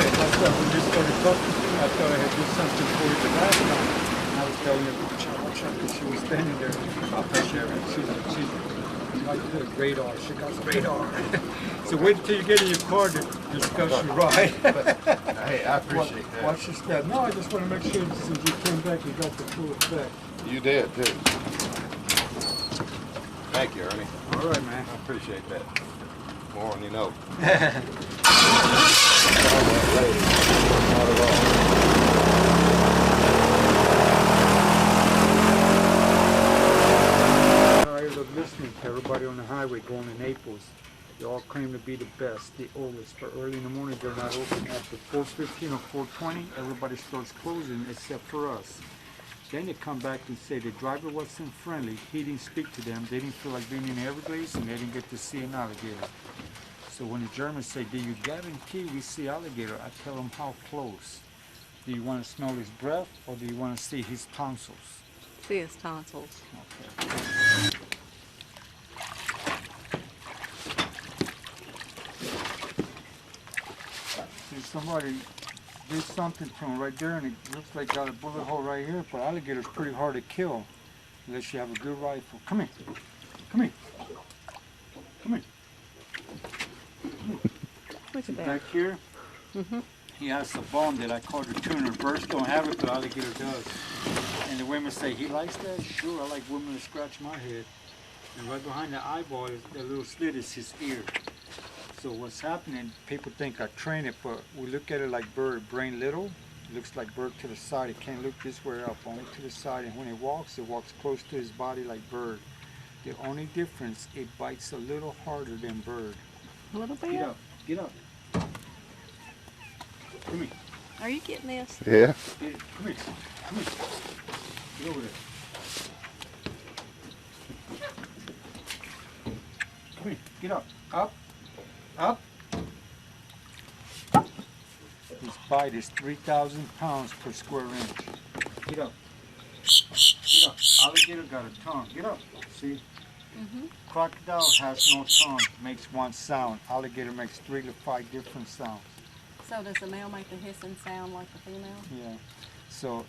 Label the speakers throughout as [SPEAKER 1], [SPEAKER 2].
[SPEAKER 1] it. I thought when you started talking to me, I thought I had did something for you the last time. And I was telling her, watch out, because she was standing there. I'll touch her. She's like the radar. She got radar. So wait until you get in your car to discuss your ride.
[SPEAKER 2] Hey, I appreciate that.
[SPEAKER 1] Watch your step. No, I just want to make sure that since you came back, you got the full effect.
[SPEAKER 2] You did, too. Thank you, Ernie.
[SPEAKER 1] All right, man.
[SPEAKER 2] I appreciate that. More than you know.
[SPEAKER 1] Tired of listening to everybody on the highway going to Naples. They all claim to be the best, the oldest, but early in the morning they're not open. After 4:15 or 4:20, everybody starts closing except for us. Then they come back and say the driver wasn't friendly, he didn't speak to them, they didn't feel like being in the Everglades, and they didn't get to see an alligator. So when the Germans say, do you guarantee we see alligator? I tell them, how close? Do you want to smell his breath, or do you want to see his tonsils?
[SPEAKER 3] See his tonsils.
[SPEAKER 1] Okay. See, somebody did something to him right there, and it looks like got a bullet hole right here. But alligator's pretty hard to kill unless you have a good rifle. Come here. Come here. Come here.
[SPEAKER 3] Look at that.
[SPEAKER 1] Back here, he has a bone that I call the tuner. Birds don't have it, but alligator does. And the women say, he likes that? Sure, I like women to scratch my head. And right behind the eyeball, the little slit is his ear. So what's happening, people think I train it, but we look at it like bird, brain little. It looks like bird to the side. It can't look this way up, only to the side. And when it walks close to his body like bird. The only difference, it bites a little harder than bird.
[SPEAKER 3] A little bit?
[SPEAKER 1] Get up, get up. Come here.
[SPEAKER 3] Are you getting this?
[SPEAKER 2] Yeah.
[SPEAKER 1] Get it. Come here. Come here. Get over there. Come here. Get up. Up. Up. His bite is 3,000 pounds per square inch. Get up. Get up. Alligator got a tongue. Get up. See? Crocodile has no tongue. Makes one sound. Alligator makes 3 to 5 different sounds.
[SPEAKER 3] So does the male make the hissing sound like the female?
[SPEAKER 1] Yeah. So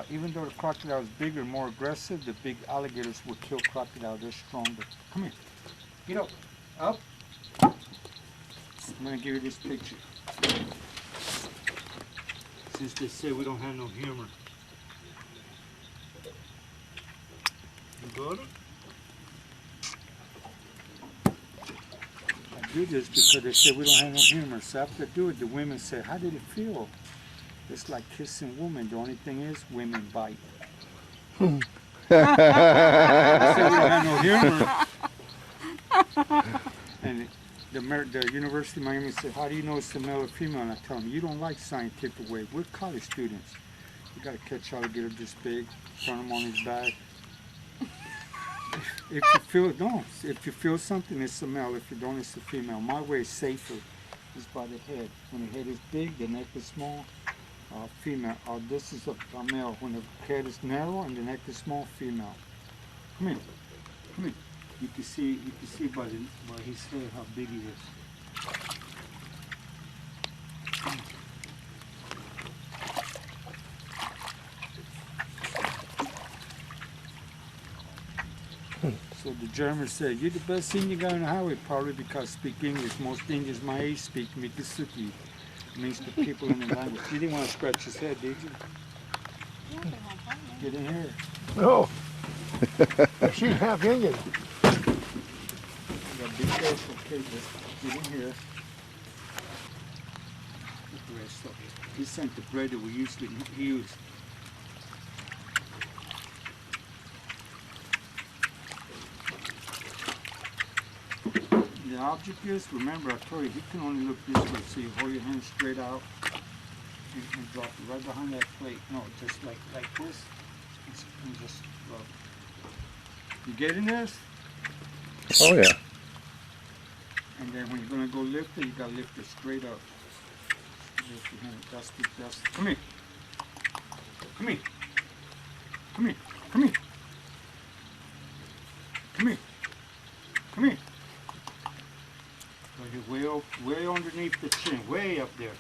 [SPEAKER 1] even though the crocodile is bigger, more aggressive, the big alligators will kill crocodile. They're stronger. Come here. Get up. Up. I'm going to give you this picture. Since they say we don't have no humor. You got it? I do this because they say we don't have no humor. So after I do it, the women say, how did it feel? It's like kissing women. The only thing is, women bite. I said we don't have no humor. And the University of Miami said, how do you know it's a male or female? And I tell them, you don't like scientific way. We're college students. You got to catch alligator this big, turn him on his back. If you feel something, it's a male. If you don't, it's a female. My way is safer. Is by the head. When the head is big, the neck is small. Female. This is a male. When the head is narrow and the neck is small, female. Come here. Come here. You can see by his head how big he is. So the Germans said, you're the best Indian guy on the highway, probably because I speak English. Most Indians my age speak Mikisuki. It means the people in the language. You didn't want to scratch his head, did you? Get in here.
[SPEAKER 4] No. She's half Indian.
[SPEAKER 1] You gotta be careful, okay? Just get in here. This ain't the bread that we usually use. The object is, remember I told you, he can only look this way, so you hold your hand straight out and drop it right behind that plate. No, just like this, and just rub. You getting this?
[SPEAKER 2] Oh, yeah.
[SPEAKER 1] And then when you're going to go lift it, you got to lift it straight up. Lift your hand, dust it, dust it. Come here. Come here. Come here. Come here. Come here. Come here. Way underneath the chin, way up there.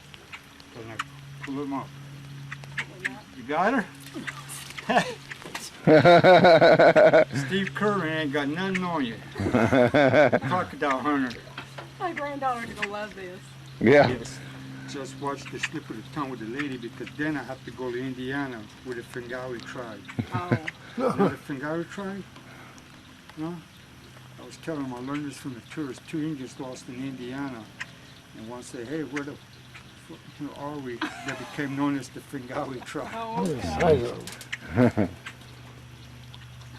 [SPEAKER 1] And I pull him up. You got her? Steve Curry ain't got nothing on you. Crocodile hunter.
[SPEAKER 3] My granddaughter's gonna love this.
[SPEAKER 2] Yeah.
[SPEAKER 1] Yes. Just watch the slip of the tongue with the lady because then I have to go to Indiana with the Fingawi tribe.
[SPEAKER 3] Oh.
[SPEAKER 1] You know the Fingawi tribe? No? I was telling them I learned this from the tourists. 2 Indians lost in Indiana. And one said, hey, where the fuck are we? They became known as the Fingawi tribe.
[SPEAKER 3] Oh, okay.
[SPEAKER 4] I know.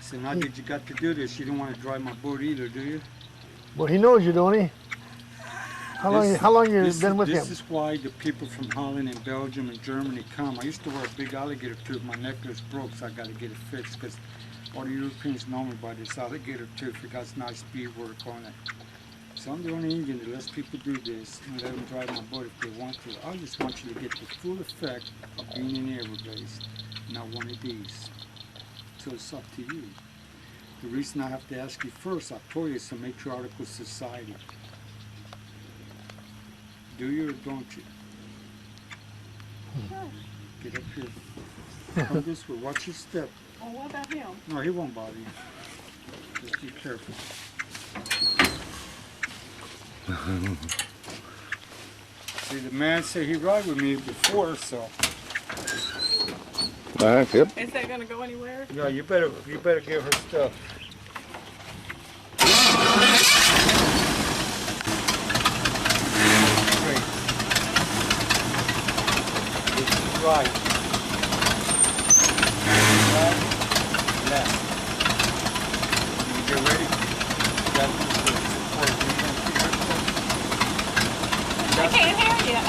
[SPEAKER 1] So now that you got to do this, you don't want to drive my boat either, do you?
[SPEAKER 4] Well, he knows you, don't he? How long you been with him?
[SPEAKER 1] This is why the people from Holland and Belgium and Germany come. I used to wear a big alligator tooth. My necklace broke, so I got to get it fixed because all the Europeans know me by this alligator tooth. It got nice beadwork on it. So I'm the only Indian that lets people do this and let them drive my boat if they want to. I just want you to get the full effect of being in the Everglades, not one of these. So it's up to you. The reason I have to ask you first, I told you, is to matriarchal society. Do you or don't you? Get up here. Come this way. Watch your step.
[SPEAKER 3] Well, what about him?
[SPEAKER 1] No, he won't bother you. Just be careful. See, the man said he ride with me before, so.
[SPEAKER 2] Nice, yep.
[SPEAKER 3] Is that gonna go anywhere?
[SPEAKER 1] Yeah, you better give her stuff. Great. This is right. Right, left. You get ready? Got this
[SPEAKER 3] I can't hear you.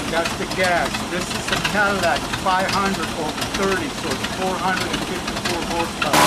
[SPEAKER 1] That's the gas. This is a Cadillac 500 over 30, so it's 454 horsepower.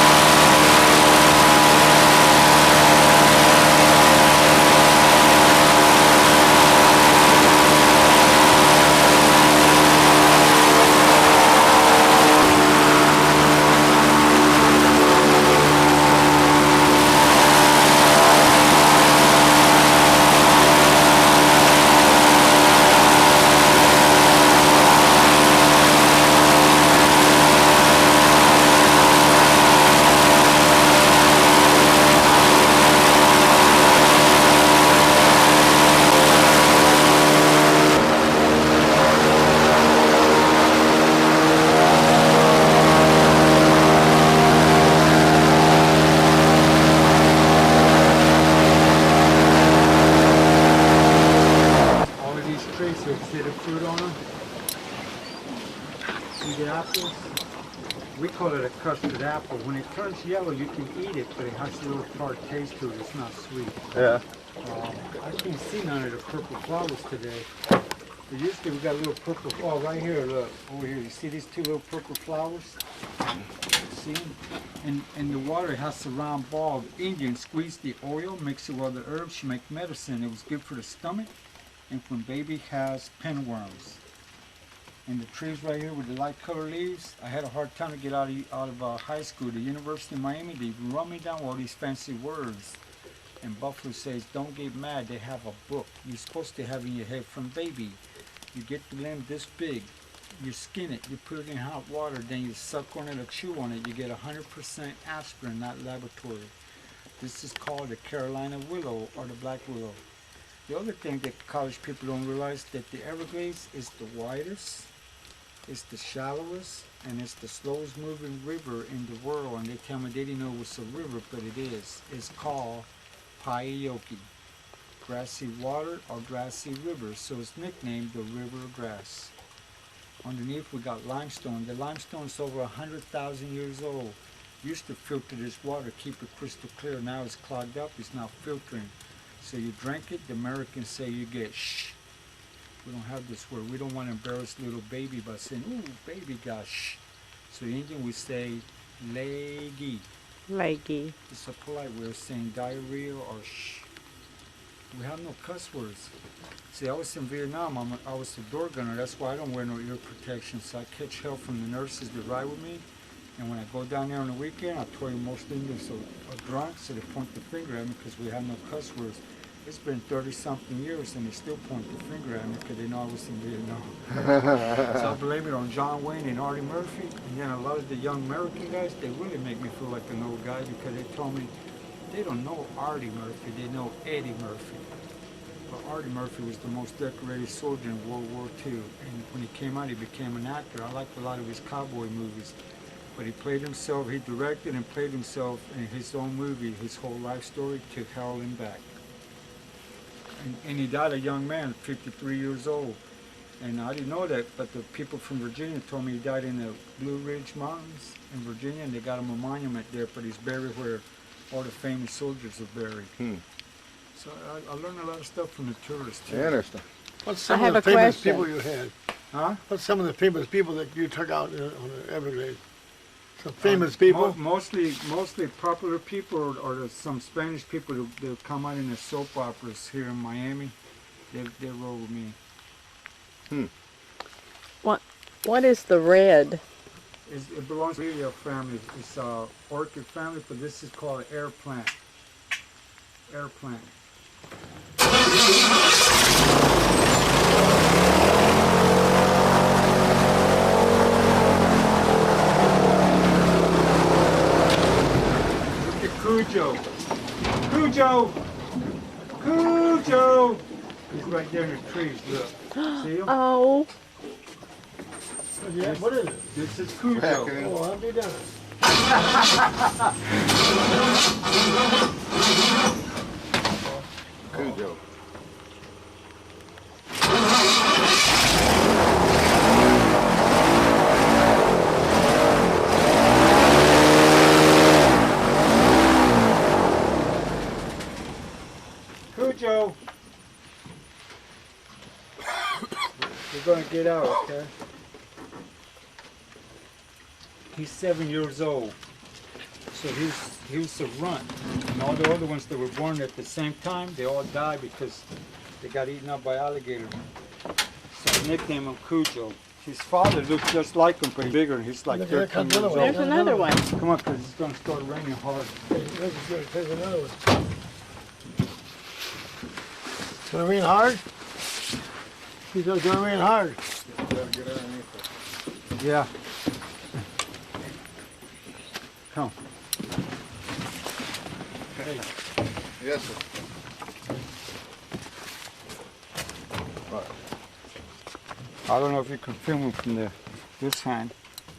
[SPEAKER 1] See the fruit on them? See the apples? We call it a custard apple. When it turns yellow, you can eat it, but it has a little tart taste to it. It's not sweet.
[SPEAKER 2] Yeah.
[SPEAKER 1] I can't see none of the purple flowers today. But usually we got a little purple flower right here. Look, over here. You see these 2 little purple flowers? See them? And the water has a round ball. Indians squeeze the oil, mix it with the herbs, you make medicine. It was good for the stomach. And when baby has pinworms. And the trees right here with the light colored leaves, I had a hard time to get out of high school. The University of Miami, they run me down with all these fancy words. And Buffalo says, don't get mad, they have a book you're supposed to have in your head from baby. You get the limb this big, you skin it, you put it in hot water, then you suck on it or chew on it, you get 100% aspirin, not laboratory. This is called the Carolina willow or the black willow. The other thing that college people don't realize that the Everglades is the widest, it's the shallowest, and it's the slowest moving river in the world. And they tell me they didn't know it was a river, but it is. It's called Paioki, grassy water or grassy river. So it's nicknamed the River of Grass. Underneath we got limestone. The limestone is over 100,000 years old. Used to filter this water, keep it crystal clear. Now it's clogged up, it's not filtering. So you drink it, the Americans say you get shh. We don't have this word. We don't want to embarrass little baby by saying, ooh, baby got shh. So in Indian we say leggy.
[SPEAKER 5] Leggy.
[SPEAKER 1] It's a polite way of saying diarrhea or shh. We have no cuss words. See, I was in Vietnam. I was a door gunner. That's why I don't wear no ear protection. So I catch hell from the nurses that ride with me. And when I go down there on the weekend, I tell you most Indians are drunk, so they point the finger at me because we have no cuss words. It's been 30-something years and they still point the finger at me because they know I was in Vietnam. So I blame it on John Wayne and Artie Murphy. And then a lot of the young American guys, they really make me feel like an old guy because they told me they don't know Artie Murphy, they know Eddie Murphy. But Artie Murphy was the most decorated soldier in World War II. And when he came out, he became an actor. I liked a lot of his cowboy movies. But he played himself, he directed and played himself in his own movie, his whole life story, to hell and back. And he died a young man, 53 years old. And I didn't know that, but the people from Virginia told me he died in the Blue Ridge Mountains in Virginia, and they got him a monument there, but he's buried where all the famous soldiers are buried. So I learned a lot of stuff from the tourists, too.
[SPEAKER 2] Interesting.
[SPEAKER 4] What's some
[SPEAKER 3] I
[SPEAKER 4] of
[SPEAKER 3] have
[SPEAKER 4] the
[SPEAKER 3] a
[SPEAKER 4] famous
[SPEAKER 3] question.
[SPEAKER 4] people you had?
[SPEAKER 1] Huh?
[SPEAKER 4] What's some of the famous people that you took out on the Everglades? Some famous people?
[SPEAKER 1] Mostly popular people, or there's some Spanish people that come out in the soap operas here in Miami. They roll with me.
[SPEAKER 3] What is the red?
[SPEAKER 1] It belongs to the family. It's a orchid family, but this is called an air plant. Air plant. Look at Cujo. Cujo! Cujo! He's right there in the trees, look. See him?
[SPEAKER 3] Oh,
[SPEAKER 4] Yeah, what is it?
[SPEAKER 1] This is Cujo.
[SPEAKER 4] Oh, I'll be done.
[SPEAKER 2] Cujo.
[SPEAKER 1] Cujo! We're gonna get out, okay? He's 7 years old. So he was a runt. And all the other ones that were born at the same time, they all died because they got eaten up by alligators. So I nicknamed him Cujo. His father looks just like him, but he's bigger. He's like
[SPEAKER 4] Look at that
[SPEAKER 1] 13 years
[SPEAKER 4] another one.
[SPEAKER 1] old.
[SPEAKER 3] there's another one.
[SPEAKER 1] Come on, because it's gonna start raining hard.
[SPEAKER 4] This is good. Take another one. It's gonna rain hard? He said it's gonna rain hard.
[SPEAKER 1] Yeah. Come. Hey.
[SPEAKER 2] Yes, sir.
[SPEAKER 1] I don't know if you can film him from this hand,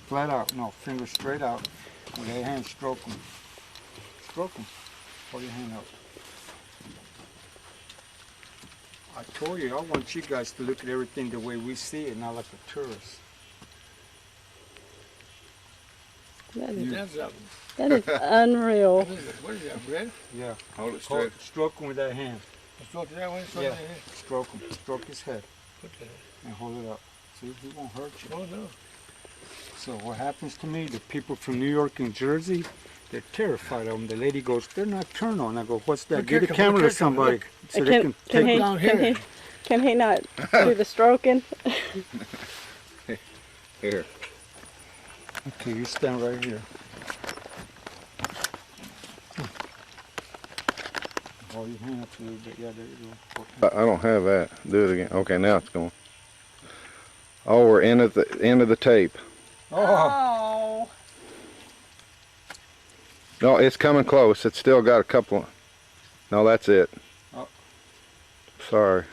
[SPEAKER 1] flat out, no, finger straight out, with your hand stroke him. Stroke him. Hold your hand out. I told you, I want you guys to look at everything the way we see it, not like a tourist.
[SPEAKER 3] That is unreal.
[SPEAKER 4] What is that, red?
[SPEAKER 1] Yeah.
[SPEAKER 2] Hold it straight.
[SPEAKER 1] Stroke him with that hand.
[SPEAKER 4] Stroke that way, stroke
[SPEAKER 1] Yeah.
[SPEAKER 4] that way.
[SPEAKER 1] Stroke him. Stroke his head
[SPEAKER 4] Put that.
[SPEAKER 1] and hold it up. See, he won't hurt you.
[SPEAKER 4] Oh no.
[SPEAKER 1] So what happens to me, the people from New York and Jersey, they're terrified of them. The lady goes, they're nocturnal. And I go, what's that?
[SPEAKER 4] Look
[SPEAKER 1] Get a
[SPEAKER 4] here,
[SPEAKER 1] camera to
[SPEAKER 4] look here,
[SPEAKER 1] somebody
[SPEAKER 4] look.
[SPEAKER 1] so they can take
[SPEAKER 3] he,
[SPEAKER 1] it.
[SPEAKER 4] down
[SPEAKER 3] can
[SPEAKER 4] here.
[SPEAKER 3] he can he not do the stroking?
[SPEAKER 2] Here.
[SPEAKER 1] Okay, you stand right here. Hold your hand up a little bit. Yeah, there you go. Okay.
[SPEAKER 2] I don't have that. Do it again. Okay, now it's going. Oh, we're in at the end of the tape.
[SPEAKER 1] Oh,
[SPEAKER 2] No, it's coming close. It's still got a couple. No, that's it.
[SPEAKER 1] Oh.
[SPEAKER 2] Sorry.